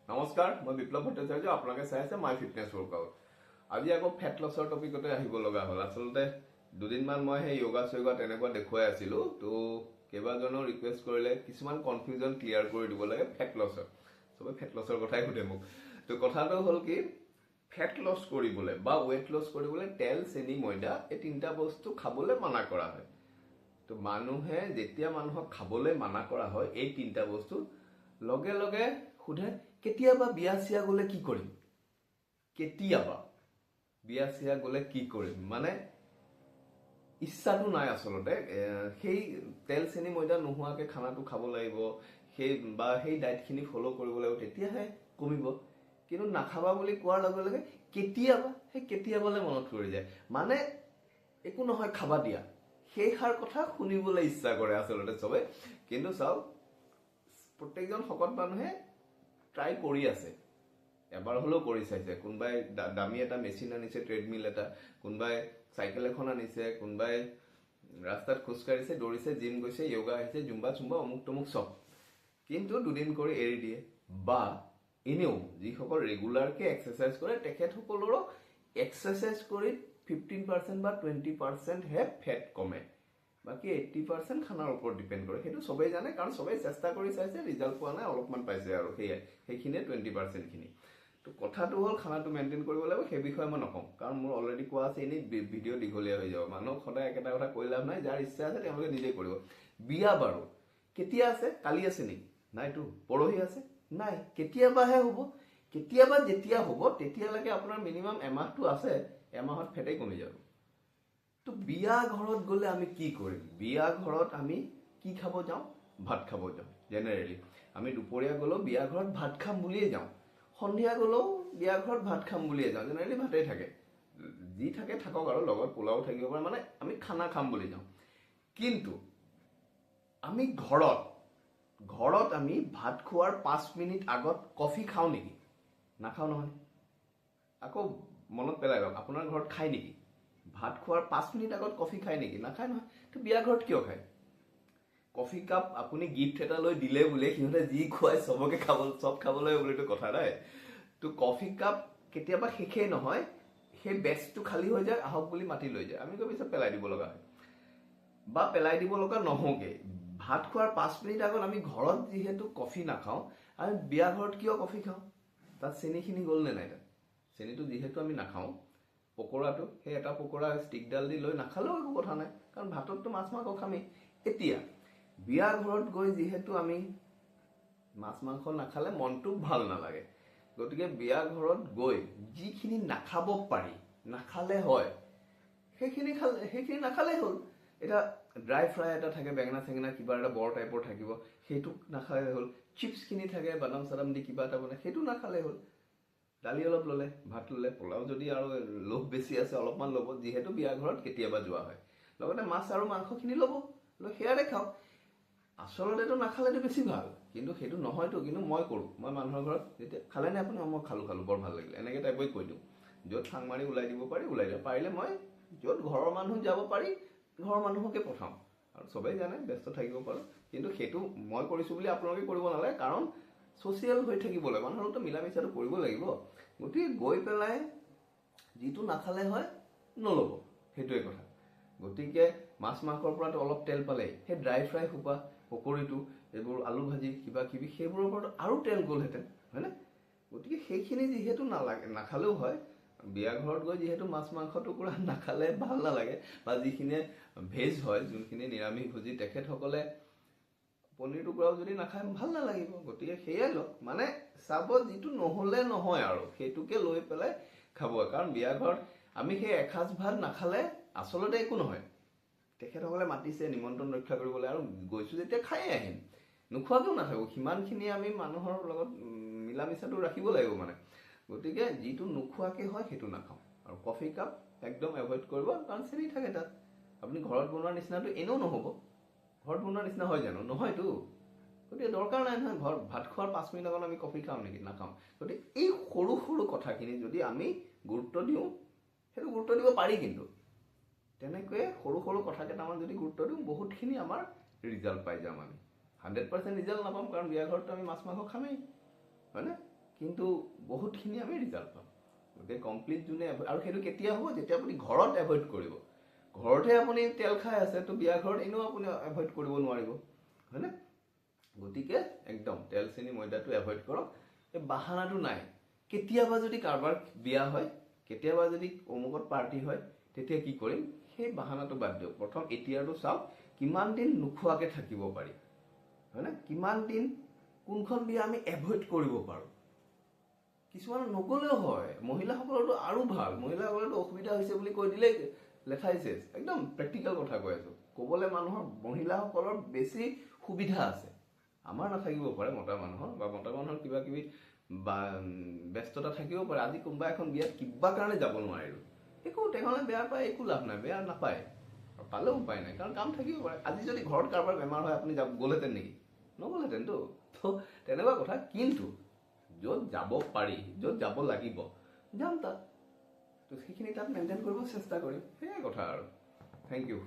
নমস্কাৰ, মই বিপ্লৱ ভট্টাচাৰ্য। আপোনালোকে চাই আছে মাই ফিটনেছ ৱৰ্কআউট। আজি আকৌ ফেট লছৰ টপিকতে আহিব লগা হ'ল। আচলতে দুদিনমান মই সেই য়োগা চয়োগা তেনেকুৱা দেখুৱাই আছিলোঁ। তো কেইবাজনেও ৰিকুৱেষ্ট কৰিলে কিছুমান কনফিউজন ক্লিয়াৰ কৰি দিব লাগে ফেট লছৰ। চবে ফেট লছৰ কথাই সুধে মোক। তো কথাটো হ'ল কি, ফেট লছ কৰিবলৈ বা ৱেট লছ কৰিবলৈ তেল, চেনি, ময়দা এই তিনিটা বস্তু খাবলৈ মানা কৰা হয়। তো মানুহে যেতিয়া মানুহক খাবলৈ মানা কৰা হয় এই তিনিটা বস্তু, লগে লগে সোধে কেতিয়াবা বিয়া চিয়া গ'লে কি কৰিম, কেতিয়াবা বিয়া চিয়া গ'লে কি কৰিম, মানে ইচ্ছাটো নাই আচলতে। সেই তেল চেনি ময়দা নোহোৱাকৈ খানাটো খাব লাগিব, সেই ডায়েটখিনি ফ'ল' কৰিব লাগিব, তেতিয়াহে কমিব। কিন্তু নাখাবা বুলি কোৱাৰ লগে লগে কেতিয়াবা, সেই কেতিয়াবালৈ মনত পৰি যায়। মানে একো নহয় খাবা দিয়া, সেইষাৰ কথা শুনিবলৈ ইচ্ছা কৰে আচলতে চবে। কিন্তু চাওক, প্ৰত্যেকজন শকত মানুহে ট্ৰাই কৰি আছে, এবাৰ হ'লেও কৰি চাইছে। কোনোবাই দামী এটা মেচিন আনিছে, ট্ৰেডমিল এটা, কোনোবাই চাইকেল এখন আনিছে, কোনোবাই ৰাস্তাত খোজকাঢ়িছে, দৌৰিছে, জিম গৈছে, য়োগা আহিছে, জুম্বা চুম্বা অমুক তমুক চব। কিন্তু দুদিন কৰি এৰি দিয়ে। বা এনেও যিসকল ৰেগুলাৰকৈ এক্সাৰচাইজ কৰে তেখেতসকলৰো এক্সাৰচাইজ কৰি 15% বা 20%হে ফেট কমে। বাকী 80% খানাৰ ওপৰত ডিপেণ্ড কৰে। সেইটো চবেই জানে, কাৰণ চবেই চেষ্টা কৰি চাইছে, ৰিজাল্ট পোৱা নাই, অলপমান পাইছে আৰু সেইখিনিয়ে 20%খিনি। তো কথাটো হ'ল খানাটো মেইনটেইন কৰিব লাগিব। সেই বিষয়ে মই নকওঁ, কাৰণ মোৰ অলৰেডি কোৱা আছে, এনেই ভিডিঅ' দীঘলীয়া হৈ যাব। মানুহক সদায় একেটা কথা কৈ লাভ নাই। যাৰ ইচ্ছা আছে তেওঁলোকে নিজেই কৰিব। বিয়া বাৰু কেতিয়া আছে? কালি আছে নেকি? নাইতো। পৰহি আছে? নাই। কেতিয়াবাহে হ'ব। কেতিয়াবা যেতিয়া হ'ব তেতিয়ালৈকে আপোনাৰ মিনিমাম এমাহটো আছে, এমাহত ফেটেই কমি যাব। তো বিয়া ঘৰত গ'লে আমি কি কৰিম? বিয়া ঘৰত আমি কি খাব যাওঁ? ভাত খাব যাওঁ। জেনেৰেলি আমি দুপৰীয়া গ'লেও বিয়া ঘৰত ভাত খাম বুলিয়ে যাওঁ, সন্ধিয়া গ'লেও বিয়া ঘৰত ভাত খাম বুলিয়ে যাওঁ। জেনেৰেলি ভাতেই থাকে, যি থাকে থাকক, আৰু লগত পোলাও থাকিব পাৰে, মানে আমি খানা খাম বুলি যাওঁ। কিন্তু আমি ঘৰত আমি ভাত খোৱাৰ 5 মিনিট আগত কফি খাওঁ নেকি? নাখাওঁ নহয়। আকৌ মনত পেলাই লওক, আপোনাৰ ঘৰত খায় নেকি? ভাত খোৱাৰ 5 মিনিট আগত কফি খায় নেকি? নাখায় নহয়। তো বিয়া ঘৰত কিয় খায়? কফি কাপ আপুনি গিফ্ট এটা লৈ দিলে বোলে সিহঁতে যি খুৱাই চবকে চব খাবলৈ বুলিতো কথা নাই। তো কফি কাপ কেতিয়াবা শেষেই নহয়, সেই বেচটো খালী হৈ যায়, আহক বুলি মাতি লৈ যায়। আমি গৈ পিছত পেলাই দিব লগা হয়, বা পেলাই দিব লগা নহওঁগে। ভাত খোৱাৰ 5 মিনিট আগত আমি ঘৰত যিহেতু কফি নাখাওঁ, আমি বিয়া ঘৰত কিয় কফি খাওঁ? তাত চেনিখিনি গ'ল নে নাই? তাত চেনিটো যিহেতু আমি নাখাওঁ, পকোৰাটো সেই এটা পকোৰা ষ্টিকডাল দি লৈ নাখালেও একো কথা নাই, কাৰণ ভাতততো মাছ মাংস খামেই। এতিয়া বিয়া ঘৰত গৈ যিহেতু আমি মাছ মাংস নাখালে মনটো ভাল নালাগে, গতিকে বিয়া ঘৰত গৈ যিখিনি নাখাব পাৰি, নাখালে হয়, সেইখিনি নাখালেই হ'ল। এতিয়া ড্ৰাই ফ্ৰাই এটা থাকে, বেঙেনা চেঙেনা কিবা এটা বৰ টাইপৰ থাকিব, সেইটো নাখালেই হ'ল। চিপছখিনি থাকে, বাদাম চাদাম দি কিবা এটা বনায়, সেইটো নাখালেই হ'ল। দালি অলপ ল'লে, ভাত ল'লে, পোলাও যদি আৰু লোভ বেছি আছে অলপমান ল'ব, যিহেতু বিয়া ঘৰত কেতিয়াবা যোৱা হয়। লগতে মাছ আৰু মাংসখিনি ল'ব, লৈ সেয়াৰে খাওক। আচলতেতো নাখালেতো বেছি ভাল, কিন্তু সেইটো নহয়তো। কিন্তু মই কৰোঁ, মই মানুহৰ ঘৰত যেতিয়া খালেনে আপুনি? মই খালোঁ বৰ ভাল লাগিলে, এনেকৈ টাইপেই কৈ দিওঁ। য'ত ঠাং মাৰি ওলাই দিব পাৰি ওলাই দিব পাৰিলে, মই য'ত ঘৰৰ মানুহ যাব পাৰি ঘৰৰ মানুহকে পঠাওঁ। আৰু চবেই জানে ব্যস্ত থাকিব পাৰোঁ, কিন্তু সেইটো মই কৰিছোঁ বুলি আপোনালোকে কৰিব নালাগে, কাৰণ ছ'চিয়েল হৈ থাকিবলৈ মানুহৰ লগতো মিলা মিছাটো কৰিব লাগিব। গতিকে গৈ পেলাই যিটো নাখালে হয় নল'ব, সেইটোৱে কথা। গতিকে মাছ মাংসৰ পৰাতো অলপ তেল পালেই, সেই ড্ৰাই ফ্ৰাই সোপা, পকৰীটো, এইবোৰ আলু ভাজি কিবা কিবি, সেইবোৰৰ পৰাতো আৰু তেল গ'লহেঁতেন, হয়নে? গতিকে সেইখিনি যিহেতু নাখালেও হয়, বিয়া ঘৰত গৈ যিহেতু মাছ মাংস টুকুৰা নাখালে ভাল নালাগে, বা যিখিনিয়ে ভেজ হয়, যোনখিনি নিৰামিষ ভোজী, তেখেতসকলে পনীৰ টুকুৰাও যদি নাখায় ভাল নালাগিব। গতিকে সেয়াই লওক, মানে চাব যিটো নহ'লে নহয় আৰু সেইটোকে লৈ পেলাই খাব। কাৰণ বিয়া ঘৰত আমি সেই এসাঁজ ভাত নাখালে আচলতে একো নহয়। তেখেতসকলে মাতিছে নিমন্ত্ৰণ ৰক্ষা কৰিবলৈ, আৰু গৈছোঁ যেতিয়া খায়েই আহিম, নোখোৱাকেও নাথাকোঁ। সিমানখিনি আমি মানুহৰ লগত মিলা মিছাটো ৰাখিব লাগিব মানে। গতিকে যিটো নোখোৱাকৈ হয় সেইটো নাখাওঁ। আৰু কফি কাপ একদম এভইড কৰিব, কাৰণ চেনি থাকে তাত। আপুনি ঘৰত বনোৱাৰ নিচিনাটো এনেও নহ'ব। ঘৰত বনোৱাৰ নিচিনা হয় জানো? নহয়তো। গতিকে দৰকাৰ নাই নহয়। ঘৰত ভাত খোৱাৰ 5 মিনিট আগত আমি কফি খাওঁ নেকি? নাখাওঁ। গতিকে এই সৰু সৰু কথাখিনি যদি আমি গুৰুত্ব দিওঁ, সেইটো গুৰুত্ব দিব পাৰি। কিন্তু তেনেকৈয়ে সৰু সৰু কথা কেইটামান যদি গুৰুত্ব দিওঁ, বহুতখিনি আমাৰ ৰিজাল্ট পাই যাম আমি। 100% ৰিজাল্ট নাপাম, কাৰণ বিয়া ঘৰততো আমি মাছ মাংস খামেই, হয়নে? কিন্তু বহুতখিনি আমি ৰিজাল্ট পাম। গতিকে কমপ্লিট যোনে আৰু সেইটো কেতিয়া হ'ব, যেতিয়া আপুনি ঘৰত এভইড কৰিব। ঘৰতহে আপুনি তেল খাই আছে, তো বিয়া ঘৰত এনেও আপুনি এভইড কৰিব নোৱাৰিব, হয়নে? গতিকে একদম তেল চেনি ময়দাটো এভইড কৰক। এই বাহানাটো নাই। কেতিয়াবা যদি কাৰোবাৰ বিয়া হয়, কেতিয়াবা যদি অমুকত পাৰ্টি হয়, তেতিয়া কি কৰিম, সেই বাহানাটো বাদ দিয়ক। প্ৰথম এতিয়াৰটো চাওক কিমান দিন নোখোৱাকৈ থাকিব পাৰি, হয়নে? কিমান দিন কোনখন বিয়া আমি এভইড কৰিব পাৰোঁ। কিছুমান নগ'লেও হয়, মহিলাসকলৰতো আৰু ভাল। মহিলাসকলৰতো অসুবিধা হৈছে বুলি কৈ দিলেই লেখাইছে, একদম প্ৰেক্টিকেল কথা কৈ আছোঁ। ক'বলৈ মানুহৰ মহিলাসকলৰ বেছি সুবিধা আছে, আমাৰ নাথাকিব পাৰে মতা মানুহৰ, বা মতা মানুহৰ কিবা কিবি ব্যস্ততা থাকিব পাৰে। আজি কোনোবা এখন বিয়াত কিবা কাৰণে যাব নোৱাৰিলোঁ, একো তেনেহ'লে বেয়া পায়, একো লাভ নাই, বেয়া নাপায়, পালেও উপায় নাই, কাৰণ কাম থাকিব পাৰে। আজি যদি ঘৰত কাৰোবাৰ বেমাৰ হয়, আপুনি গ'লহেঁতেন নেকি? নগ'লহেঁতেনতো। তো তেনেকুৱা কথা। কিন্তু য'ত যাব পাৰি, য'ত যাব লাগিব, যাম তাত। তো সেইখিনি তাত মেইনটেইন কৰিব চেষ্টা কৰিম, সেয়াই কথা আৰু। Thank U.